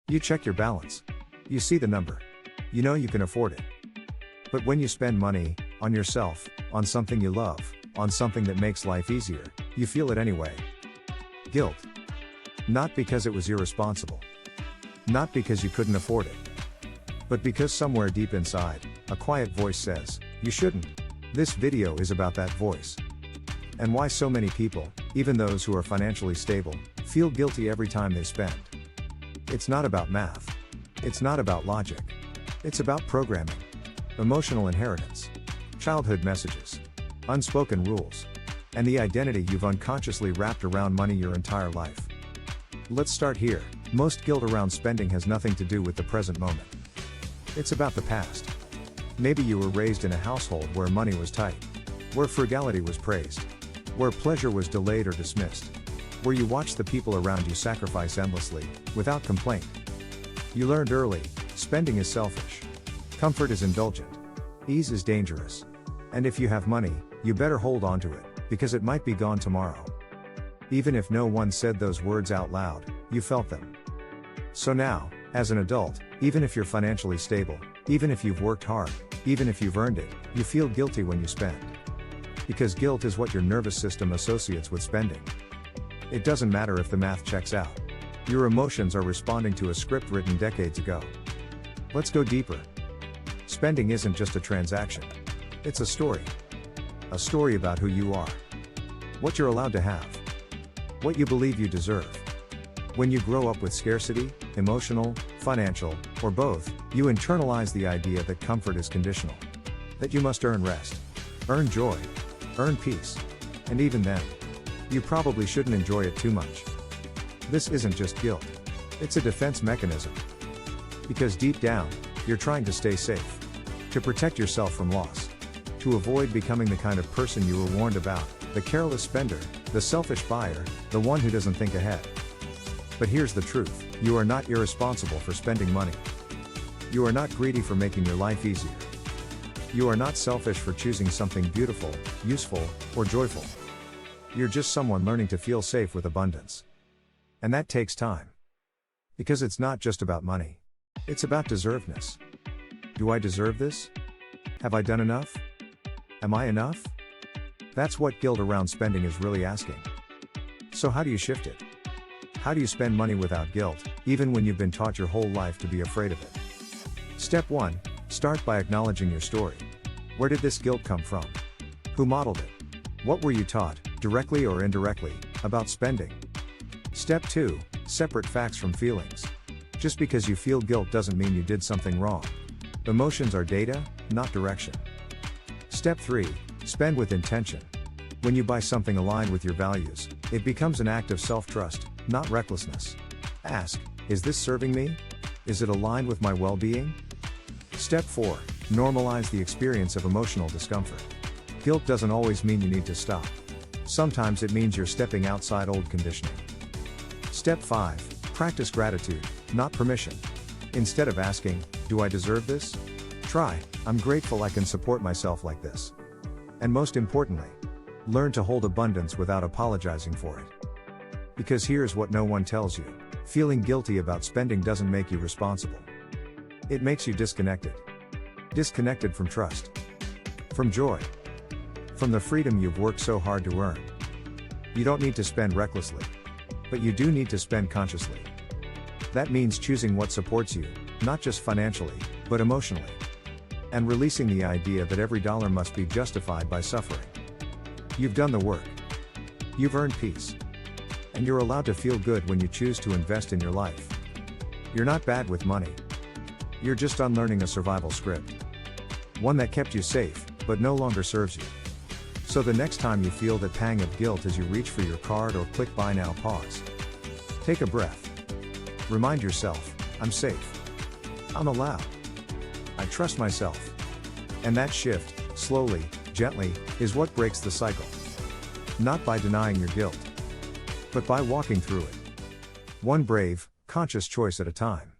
You check your balance. You see the number. You know you can afford it. But when you spend money, on yourself, on something you love, on something that makes life easier, you feel it anyway. Guilt. Not because it was irresponsible. Not because you couldn't afford it. But because somewhere deep inside, a quiet voice says, you shouldn't. This video is about that voice. And why so many people, even those who are financially stable, feel guilty every time they spend. It's not about math. It's not about logic. It's about programming. Emotional inheritance. Childhood messages. Unspoken rules. And the identity you've unconsciously wrapped around money your entire life. Let's start here. Most guilt around spending has nothing to do with the present moment. It's about the past. Maybe you were raised in a household where money was tight. Where frugality was praised. Where pleasure was delayed or dismissed. Where you watched the people around you sacrifice endlessly, without complaint. You learned early, spending is selfish. Comfort is indulgent. Ease is dangerous. And if you have money, you better hold on to it, because it might be gone tomorrow. Even if no one said those words out loud, you felt them. So now, as an adult, even if you're financially stable, even if you've worked hard, even if you've earned it, you feel guilty when you spend. Because guilt is what your nervous system associates with spending. It doesn't matter if the math checks out. Your emotions are responding to a script written decades ago. Let's go deeper. Spending isn't just a transaction. It's a story. A story about who you are. What you're allowed to have. What you believe you deserve. When you grow up with scarcity, emotional, financial, or both, you internalize the idea that comfort is conditional. That you must earn rest. Earn joy. Earn peace. And even then, you probably shouldn't enjoy it too much. This isn't just guilt. It's a defense mechanism. Because deep down, you're trying to stay safe. To protect yourself from loss. To avoid becoming the kind of person you were warned about, the careless spender, the selfish buyer, the one who doesn't think ahead. But here's the truth, you are not irresponsible for spending money. You are not greedy for making your life easier. You are not selfish for choosing something beautiful, useful, or joyful. You're just someone learning to feel safe with abundance. And that takes time. Because it's not just about money. It's about deservedness. Do I deserve this? Have I done enough? Am I enough? That's what guilt around spending is really asking. So how do you shift it? How do you spend money without guilt, even when you've been taught your whole life to be afraid of it? Step 1. Start by acknowledging your story. Where did this guilt come from? Who modeled it? What were you taught, directly or indirectly, about spending? Step 2. Separate facts from feelings. Just because you feel guilt doesn't mean you did something wrong. Emotions are data, not direction. Step 3. Spend with intention. When you buy something aligned with your values, it becomes an act of self-trust, not recklessness. Ask, is this serving me? Is it aligned with my well-being? Step 4. Normalize the experience of emotional discomfort. Guilt doesn't always mean you need to stop. Sometimes it means you're stepping outside old conditioning. Step 5. Practice gratitude, not permission. Instead of asking, do I deserve this? Try, I'm grateful I can support myself like this. And most importantly, learn to hold abundance without apologizing for it. Because here's what no one tells you. Feeling guilty about spending doesn't make you responsible. It makes you disconnected. Disconnected from trust. From joy. From the freedom you've worked so hard to earn. You don't need to spend recklessly. But you do need to spend consciously. That means choosing what supports you, not just financially, but emotionally. And releasing the idea that every dollar must be justified by suffering. You've done the work. You've earned peace. And you're allowed to feel good when you choose to invest in your life. You're not bad with money. You're just unlearning a survival script. One that kept you safe, but no longer serves you. So the next time you feel that pang of guilt as you reach for your card or click buy now, pause. Take a breath. Remind yourself, I'm safe. I'm allowed. I trust myself. And that shift, slowly, gently, is what breaks the cycle. Not by denying your guilt, but by walking through it. One brave, conscious choice at a time.